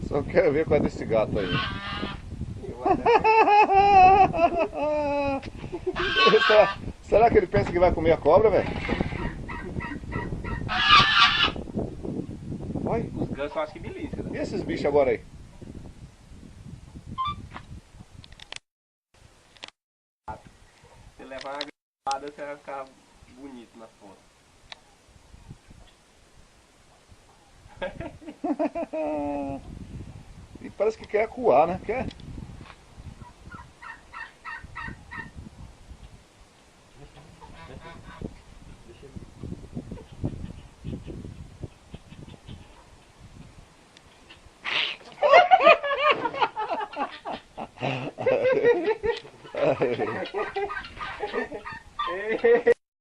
Só quero ver qual é desse gato aí. Será que ele pensa que vai comer a cobra, velho? Olha. Os gansos eu acho que belisca, E né? esses bichos agora aí? Você levar uma gravada, você vai ficar bonito na foto. E parece que quer acuar, né? Quer?